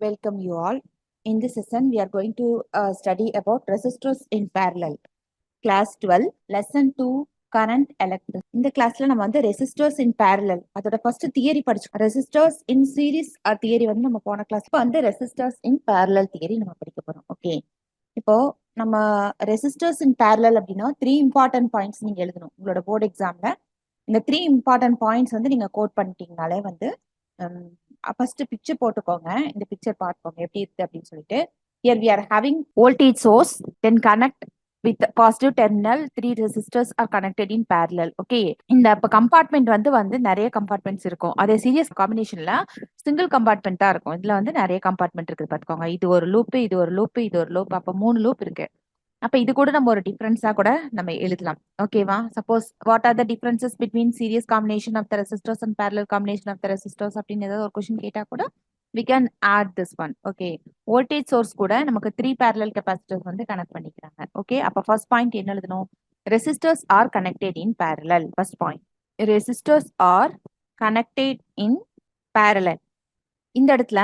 Welcome you all. In this session, we are going to study about resistors in parallel. Class 12, Lesson 2, Current Electricity. இந்த கிளாஸ்ல நம்ம வந்து resistors இன் parallel அதோட first theory படிச்சோம். Resistors in series theory வந்து நம்ம போன கிளாஸ் வந்து ரெசிஸ்டர்ஸ் இன் parallel தியரி நம்ம படிக்க போறோம். ஓகே, இப்போ நம்ம ரெசிஸ்டர்ஸ் இன் parallel அப்படின்னா 3 இம்பார்ட்டன்ட் பாயிண்ட்ஸ் நீங்க எழுதணும் உங்களோட போர்டு எக்ஸாம்ல. இந்த 3 இம்பார்ட்டன்ட் பாயிண்ட்ஸ் வந்து நீங்க கோட் பண்ணிட்டீங்கனாலே வந்து ஃபர்ஸ்ட் பிக்சர் போட்டுக்கோங்க. இந்த பிக்சர் பார்த்துக்கோங்க எப்படி இருக்கு அப்படின்னு சொல்லிட்டு. Here we are having voltage source, then connect with positive terminal, 3 resistors are connected in parallel. Okay, இந்த கம்பார்ட்மெண்ட் வந்து நிறைய கம்பார்ட்மெண்ட்ஸ் இருக்கும். அதே சீரியஸ் காம்பினேஷன்ல சிங்கிள் கம்பார்ட்மெண்டா இருக்கும். இதுல வந்து நிறைய கம்பார்ட்மெண்ட் இருக்கு பார்த்துக்கோங்க. இது ஒரு லூப், இது ஒரு லூப், இது ஒரு லூப், அப்ப 3 லூப் இருக்கு. அப்ப இது கூட நம்ம ஒரு டிஃபரன்ஸா கூட நம்ம எழுதலாம். ஓகேவா? Suppose what are the differences between series combination of the resistors and parallel combination of the resistors அப்படின்னு ஏதாவது ஒரு கொஸ்டின் கேட்டா கூட we can add this one. Okay, voltage source கூட நமக்கு 3 parallel capacitors வந்து கனெக்ட் பண்ணிக்கிறாங்க. ஓகே, அப்ப ஃபர்ஸ்ட் பாயிண்ட் என்ன எழுதணும்? Resistors are connected in parallel. First point, resistors are connected in parallel. இந்த இடத்துல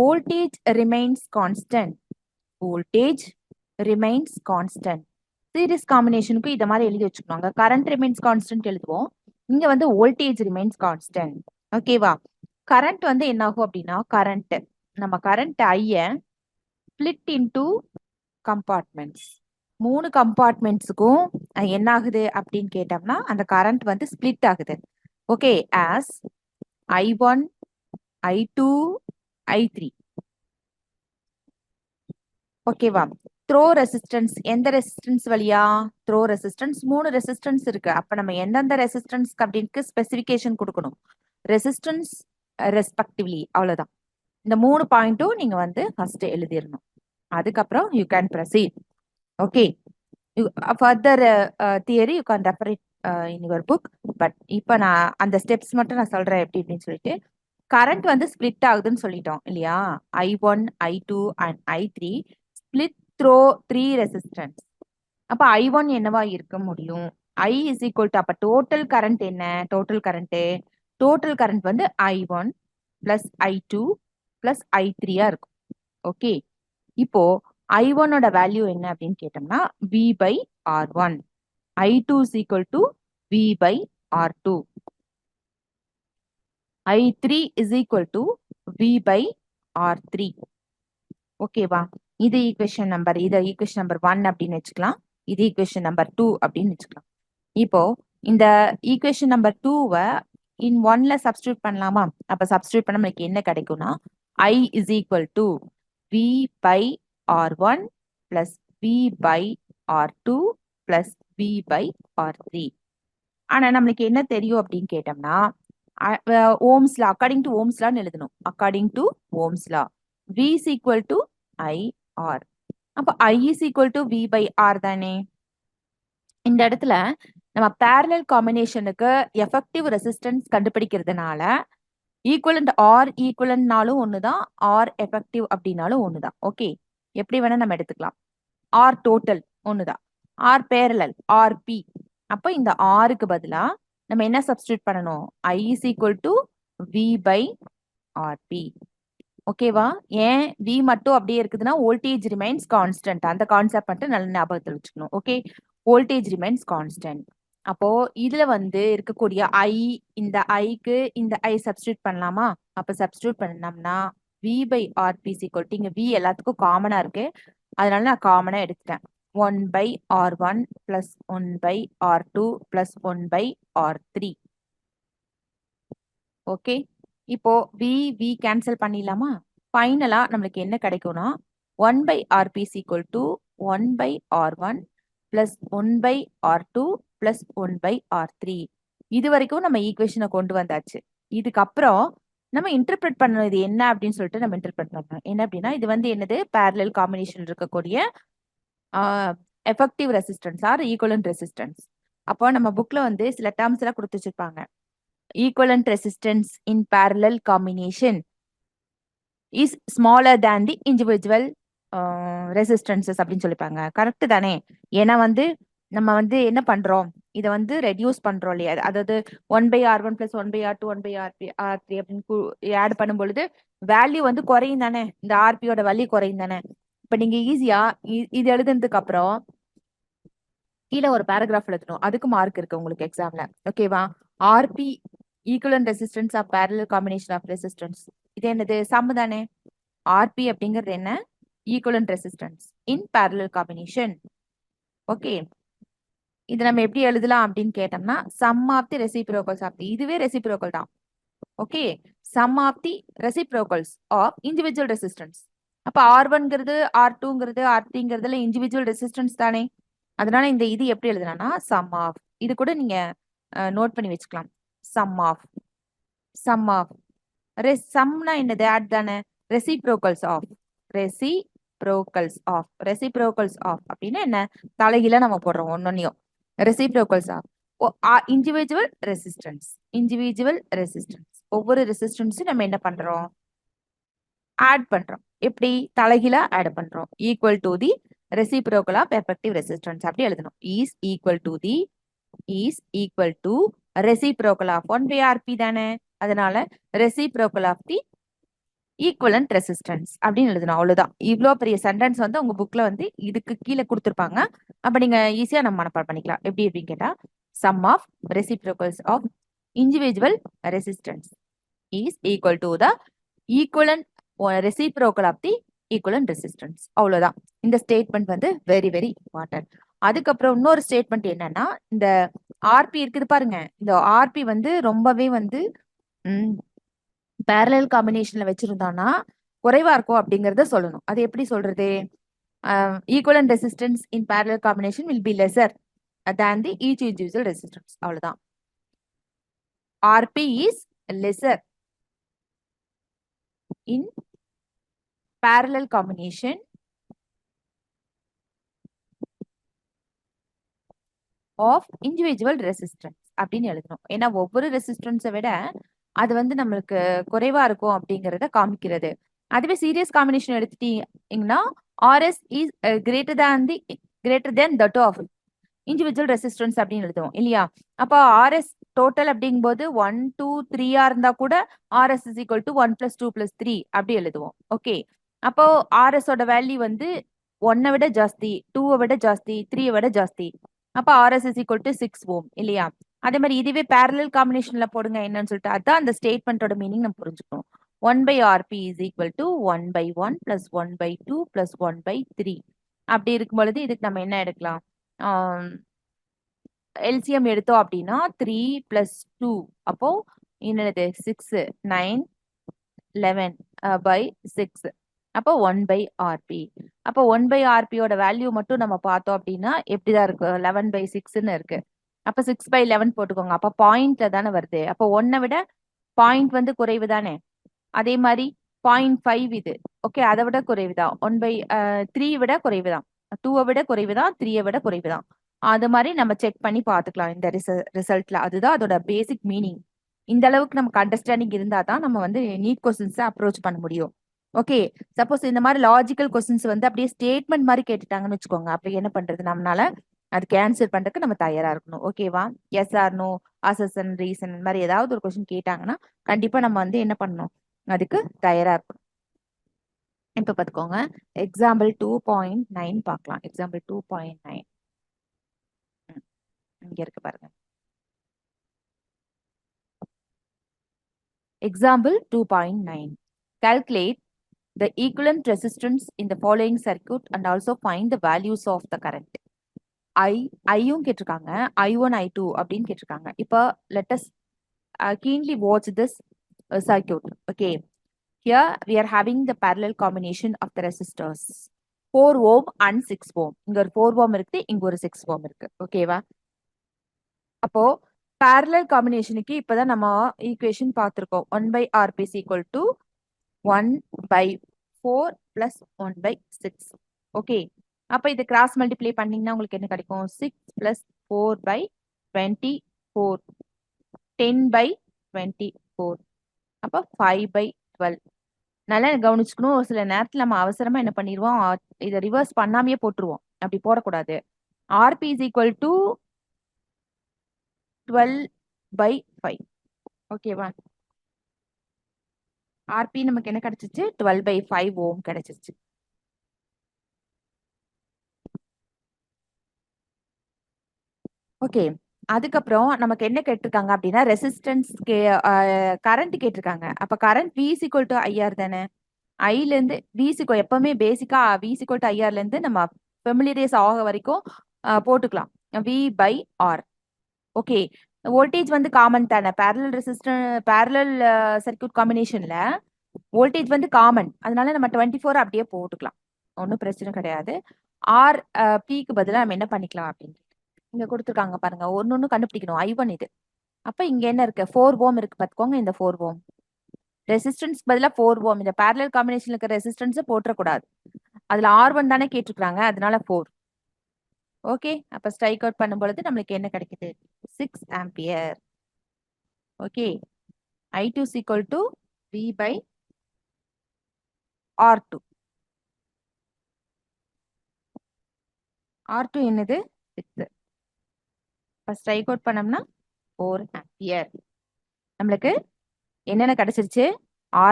voltage remains constant. Voltage remains constant. Series காம்பினேஷனுக்கு இத மாதிரி எழுதி வச்சுக்கோங்க. கரண்ட் ரிமைன்ஸ் கான்ஸ்டன்ட் எழுதுவோம். இங்க வந்து வோல்டேஜ் ரிமைன்ஸ் கான்ஸ்டன்ட். ஓகேவா? கரண்ட் வந்து என்ன ஆகும் அப்படின்னா, கரண்ட் நம்ம கரண்ட் ஐய ஸ்பிளிட் இன்டு கம்பார்ட்மெண்ட்ஸ். 3 கம்பார்ட்மெண்ட்ஸுக்கும் என்ன ஆகுது அப்படின்னு கேட்டோம்னா அந்த கரண்ட் வந்து ஸ்பிளிட் ஆகுது. Okay, as I1, I2, I3. ஓகேவா? த்ரோ ரெசிஸ்டன்ஸ், எந்த ரெசிஸ்டன்ஸ் வழியா? Throw resistance. 3 ரெசிஸ்டன்ஸ் இருக்கு. அப்ப நம்ம எந்தெந்த ரெசிஸ்டன்ஸ் அப்படின்னு ஸ்பெசிபிகேஷன் கொடுக்கணும். ரெசிஸ்டன்ஸ் ரெஸ்பெக்டிவ்லி, அவ்வளவுதான். இந்த 3 பாயிண்ட்டும் நீங்க வந்து ஃபர்ஸ்ட் எழுதிடணும். அதுக்கப்புறம் you can proceed. Okay, further theory you can refer it in your book. But இப்போ நான் அந்த ஸ்டெப்ஸ் மட்டும் நான் சொல்றேன் எப்படி அப்படின்னு சொல்லிட்டு. கரண்ட் வந்து ஸ்பிளிட் ஆகுதுன்னு சொல்லிட்டோம் இல்லையா? I1, I2 and I3 split throw 3 resistance. அப்ப I1 என்னவா இருக்க முடியும்? I is equal to, அப்ப டோட்டல் கரண்ட் என்ன? டோட்டல் கரண்ட் வந்து I1 plus I2 plus I3 இருக்கும். ஓகே, இப்போ I1 ஓட வேல்யூ என்ன அப்படின்னு கேட்டோம்னா V by R1. I2 is equal to V by R2. I3 is equal to V by R3. ஓகேவா? இது ஈக்குவேஷன் நம்பர் 1 அப்படின்னு வச்சுக்கலாம். இது ஈக்குவேஷன் நம்பர் 2 அப்படின்னு வச்சுக்கலாம். இப்போ இந்த ஈக்குவேஷன் நம்பர் 2வை இன் 1ல சப்ஸ்டிடியூட் பண்ணலாமா? அப்ப சப்ஸ்டிடியூட் பண்ண நமக்கு என்ன கிடைக்கும்னா I is equal to V by R1 plus V by R2 plus V by R3. ஆனா நம்மளுக்கு என்ன தெரியும் அப்படின்னு கேட்டோம்னா Ohm's law, according to Ohm's லான்னு எழுதணும். According to Ohm's law V is equal to IR. அப்ப I is equal to V by R தானே? இந்த இடத்துல நம்ம parallel காம்பினேஷனுக்கு எஃபெக்டிவ் ரெசிஸ்டன்ஸ் கண்டுபிடிக்கிறதுனால ஈக்குவலண்ட் ஆர் ஈக்குவலண்ட்னாலும் ஒண்ணுதான், ஆர் எஃபெக்டிவ் அப்படின்னாலும் ஒண்ணுதான். ஓகே, எப்படி வேணா நம்ம எடுத்துக்கலாம். ஆர் டோட்டல் ஒண்ணுதான், ஆர் பேரலல், ஆர் பி. அப்ப இந்த ஆருக்கு பதிலா நம்ம என்ன சப்ஸ்டிடியூட் பண்ணணும்? I is equal to V by RP. ஓகேவா? ஏன் V மட்டும் அப்படியே இருக்குதுன்னா வோல்டேஜ் ரிமைன்ஸ் கான்ஸ்டன்ட். அந்த கான்செப்ட் மட்டும் நல்ல ஞாபகத்தில் வச்சுக்கணும். Okay, voltage remains constant. அப்போ இதுல வந்து இருக்கக்கூடிய I, இந்த ஐக்கு இந்த I சப்ஸ்டிடியூட் பண்ணலாமா? அப்ப சப்ஸ்டிடியூட் பண்ணோம்னா V by RP is equal to, இங்க V எல்லாத்துக்கும் காமனா இருக்கு, அதனால நான் காமனா எடுத்துட்டேன். 1 by R1 plus 1 by R2 plus 1 by R3. Okay, இப்போ V கேன்சல் பண்ணிடலாமா? ஃபைனலா நம்மளுக்கு என்ன கிடைக்கும்னா 1 by RP is equal to 1 by R1 plus 1 by R2 plus 1 by R3. இது வரைக்கும் நம்ம ஈக்குவேஷனை கொண்டு வந்தாச்சு. இதுக்கப்புறம் நம்ம இன்டர்பிரட் பண்ணணும் இது என்ன அப்படின்னு சொல்லிட்டு நம்ம இன்டர்பிரட் பண்ணணும். என்ன அப்படின்னா இது வந்து என்னது? parallel காம்பினேஷன் இருக்கக்கூடிய effective resistance or equivalent resistance. அப்போ நம்ம புக்ல வந்து சில டேர்ம்ஸ் எல்லாம் கொடுத்து வச்சிருப்பாங்க. Equivalent resistance in parallel combination is smaller than the individual resistances அப்படின்னு சொல்லிப்பாங்க. கரெக்ட் தானே? ஏன்னா வந்து நம்ம வந்து என்ன பண்றோம், இதை வந்து ரெடியூஸ் பண்றோம் இல்லையா, அதாவது 1/R1 + 1/R2 1/R3 அப்படின்னு ஆட் பண்ணும் பொழுது வேல்யூ வந்து குறையும் தானே, இந்த ஆர்பியோட வேல்யூ குறையும் தானே. இப்ப நீங்க ஈஸியா இது எழுதுனதுக்கு அப்புறம் கீழே ஒரு பேராகிராஃப் எழுதணும், அதுக்கு மார்க் இருக்கு உங்களுக்கு எக்ஸாம்ல. ஓகேவா? RP equivalent resistance of parallel combination of resistance. இது என்னது? சம் தானே. ஆர்பி அப்படிங்கிறது என்ன? Equivalent resistance in parallel combination. Okay, இது நம்ம எப்படி எழுதலாம் அப்படின்னு கேட்டோம்னா sum of the reciprocals of the, இதுவே ரெசிப்ரோக்கல் தான். Okay, sum of the reciprocals of individual resistance. அப்ப R1ங்கிறது R2ங்கிறது R3ங்கிறதுல இண்டிவிஜுவல் ரெசிஸ்டன்ஸ் தானே. அதனால இந்த இது எப்படி எழுதலாம்னா சம் ஆஃப், இது கூட நீங்க நோட் பண்ணி வச்சுக்கலாம். சம் ஆஃப் சம்னா என்னது? ஆட் தானே. ரெசிப்ரோக்கல்ஸ் ஆஃப் அப்படின்னா என்ன? தலைகீழ நம்ம போடுறோம் ஒன்னொன்னையும். Reciprocals of individual resistance. ஒவ்வொரு ரெசிஸ்டன்ஸும் நம்ம என்ன பண்றோம்? ஆட் பண்றோம். எப்படி? தலைகீழ ஆட் பண்றோம். Equal to the reciprocal of effective resistance அப்படி எழுதணும். Is equal to reciprocal of 1/RP தானே. அதனால reciprocal of the equivalent resistance அப்படின்னு எழுதணும். அவ்வளவுதான். இவ்வளோ பெரிய சென்டென்ஸ் வந்து உங்க புக்ல வந்து இதுக்கு கீழே கொடுத்துருப்பாங்க. அப்ப நீங்க ஈஸியா நம்ம மனப்பாடம் பண்ணிக்கலாம். எப்படி அப்படின்னு கேட்டா sum of reciprocals of individual resistance is equal to the equivalent reciprocal of the equivalent resistance. அவ்வளவுதான். இந்த ஸ்டேட்மெண்ட் வந்து வெரி வெரி இம்பார்ட்டன்ட். அதுக்கப்புறம் இன்னொரு ஸ்டேட்மெண்ட் என்னன்னா, இந்த ஆர்பி இருக்குது பாருங்க, இந்த ஆர்பி வந்து ரொம்பவே வந்து parallel காம்பினேஷன்ல வச்சிருந்தோம்னா குறைவா இருக்கும் அப்படிங்கறத சொல்லணும். அது எப்படி சொல்றது? Equivalent resistance in parallel combination will be lesser than the each individual resistance. அவ்வளவுதான். RP is lesser in parallel combination of individual resistance அப்படின்னு எழுதணும். ஏன்னா ஒவ்வொரு ரெசிஸ்டன்ஸை விட அது வந்து நம்மளுக்கு குறைவா இருக்கும் அப்படிங்கறத காமிக்கிறது. அதுவே சீரியஸ் காம்பினேஷன் எடுத்துட்டீங்கன்னா RS is greater than that of individual resistance அப்படின்னு எழுதுவோம் இல்லையா. அப்போ RS டோட்டல் அப்படிங்கும்போது 1 2 3 இருந்தா கூட RS is equal to 1 + 2 + 3 அப்படி எழுதுவோம். ஓகே, அப்போ RS ஓட வேல்யூ வந்து 1 விட ஜாஸ்தி, 2 விட ஜாஸ்தி, 3 விட ஜாஸ்தி. அப்ப RS is equal to 6 ohm இல்லையா. அதே மாதிரி இதுவே parallel காம்பினேஷன்ல போடுங்க என்னன்னு சொல்லிட்டு, அதான் அந்த ஸ்டேட்மெண்டோட மீனிங் நம்ம புரிஞ்சுக்கணும். 1/RP is equal to 1/1 + 1/2 + 1/3 அப்படி இருக்கும் பொழுது இதுக்கு நம்ம என்ன எடுக்கலாம்? எல்சிஎம் எடுத்தோம் அப்படின்னா 3 + 2 அப்போ என்னது 6 9 11/6 அப்போ 1/RP. அப்போ 1/RPயோட வேல்யூ மட்டும் நம்ம பார்த்தோம் அப்படின்னா எப்படிதான் இருக்கு? 11/6ன்னு இருக்கு. அப்ப 6/11 போட்டுக்கோங்க. அப்ப பாயிண்ட்ல தானே வருது. அப்போ 1 விட பாயிண்ட் வந்து குறைவு தானே. அதே மாதிரி 0.5 இது. ஓகே, அதை விட குறைவுதான். 1/3 விட குறைவுதான். 2 விட குறைவுதான். 3 விட குறைவுதான். அது மாதிரி நம்ம செக் பண்ணி பார்த்துக்கலாம் இந்த ரிசல்ட்ல. அதுதான் அதோட பேசிக் மீனிங். இந்த அளவுக்கு நமக்கு அண்டர்ஸ்டாண்டிங் இருந்தா தான் நம்ம வந்து நீட் கொஸ்டின்ஸ் அப்ரோச் பண்ண முடியும். ஓகே, சப்போஸ் இந்த மாதிரி லாஜிக்கல் கொஸ்டின்ஸ் வந்து அப்படியே ஸ்டேட்மெண்ட் மாதிரி கேட்டுட்டாங்கன்னு வச்சுக்கோங்க. அப்ப என்ன பண்றது? நம்மளால அதுக்கு ஆன்சர் பண்றதுக்கு நம்ம தயாரா இருக்கணும். ஓகேவா? எஸ் ஆர் நோ, அசன் ரீசன் இந்த மாதிரி ஏதாவது ஒரு கொஸ்டின் கேட்டாங்கன்னா கண்டிப்பா நம்ம வந்து என்ன பண்ணணும்? அதுக்கு தயாரா இருக்கணும். இப்ப பாத்துக்கோங்க, எக்ஸாம்பிள் 2.9 பார்க்கலாம். எக்ஸாம்பிள் 2.9 இங்க இருக்கு பாருங்க. Example 2.9. Calculate the equivalent resistance in the following circuit and also find the values of the current. ஐயும் கேட்டிருக்காங்க, I1 I2 அப்படின்னு கேட்டிருக்காங்க. இப்போ let us keenly watch this circuit. Okay, here we are having the parallel combination of the resistors 4 ohm and 6 ohm. இங்க ஒரு 4 ohm இருக்கு, இங்க ஒரு 6 ohm இருக்கு. ஓகேவா? அப்போ parallel காம்பினேஷனுக்கு இப்பதான் நம்ம ஈக்குவேஷன் பார்த்திருக்கோம். 1/RP is equal to 1/4 plus 1/6. Okay, அப்ப இது கிராஸ் மல்டிப்ளை பண்ணீங்கன்னா உங்களுக்கு என்ன கிடைக்கும்? 6 plus 4/24 10/24 அப்ப 5/12. நல்லா கவனிச்சுக்கணும். ஒரு சில நேரத்துல நம்ம அவசரமா என்ன பண்ணிடுவோம், இதை ரிவர்ஸ் பண்ணாமையே போட்டுருவோம். அப்படி போடக்கூடாது. RP is equal to 12/5. ஓகேவா? RP நமக்கு என்ன கிடைச்சிச்சு? 12/5 ஓம் கிடைச்சிருச்சு. ஓகே. அதுக்கப்புறம் நமக்கு என்ன கேட்டிருக்காங்க அப்படின்னா ரெசிஸ்டன்ஸ் கரண்ட் கேட்டிருக்காங்க. அப்ப current V is equal to IR தானே? ஐல இருந்து V எப்பவுமே பேசிக்கா V is equal to IR ல இருந்து நம்ம ஃபெமிலியரைஸ் ஆக வரைக்கும் போட்டுக்கலாம். V/R. ஓகே. வோல்டேஜ் வந்து காமன் தானே? பேரலல் சர்க்யூட் காம்பினேஷன்ல வோல்டேஜ் வந்து காமன். அதனால நம்ம 24 அப்படியே போட்டுக்கலாம். ஒன்றும் பிரச்சனை கிடையாது. ஆர் பிக்கு பதிலாக நம்ம என்ன பண்ணிக்கலாம் அப்படின்னு இங்க கொடுத்துருக்காங்க பாருங்க. ஒன்னு கண்டுபிடிக்கணும். I1 இது. அப்ப இங்க என்ன இருக்கு? 4 ஓம் இருக்கு பாத்துக்கோங்க. இந்த 4 ஓம் ரெசிஸ்டன்ஸ் பதிலா 4 ஓம். இந்த பேரலல் காம்பினேஷன்ல இருக்க ரெசிஸ்டன்ஸ் போட்டுறக்கூடாது. அதுல R1 தானே கேட்டிருக்காங்க. அதனால 4. ஓகே. அப்ப ஸ்ட்ரைக் அவுட் பண்ணும் பொழுது நம்மளுக்கு என்ன கிடைக்குது? 6 ampere. Okay. I2 is equal to V/R2. R2 என்னது? 6. ஸ்ட்ரைக் அவுட் பண்ணோம்னா 4 ஆம்பியர். நம்மளுக்கு என்னென்ன கிடைச்சிருச்சு?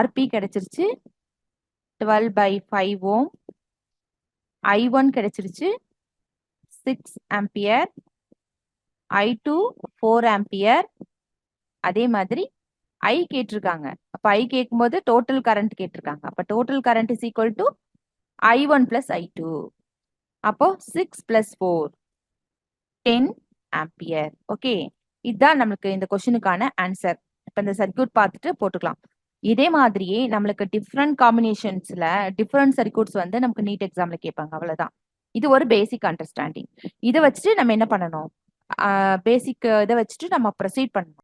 RP கிடைச்சிருச்சு 12/5 ஓம். I1 கிடைச்சிருச்சு 6 ஆம்பியர். I2 4 ampere. அதே மாதிரி I கேட்டிருக்காங்க. அப்ப I கேட்கும்போது டோட்டல் கரண்ட் கேட்டிருக்காங்க. அப்ப total current is equal to I1 plus I2. அப்போ 6 பிளஸ் 4 10 ஆம்பியர். ஓகே. இதுதான் நம்மளுக்கு இந்த கொஸ்டினுக்கான ஆன்சர். இப்ப இந்த சர்க்யூட் பார்த்துட்டு போட்டுக்கலாம். இதே மாதிரியே நம்மளுக்கு டிஃப்ரெண்ட் காம்பினேஷன்ஸ்ல டிஃப்ரெண்ட் சர்க்யூட்ஸ் வந்து நமக்கு நீட் எக்ஸாம்ல கேட்பாங்க. அவ்வளவுதான். இது ஒரு பேசிக் அண்டர்ஸ்டாண்டிங். இதை வச்சுட்டு நம்ம என்ன பண்ணணும்? பேசிக் இதை வச்சுட்டு நம்ம ப்ரொசீட் பண்ணணும்.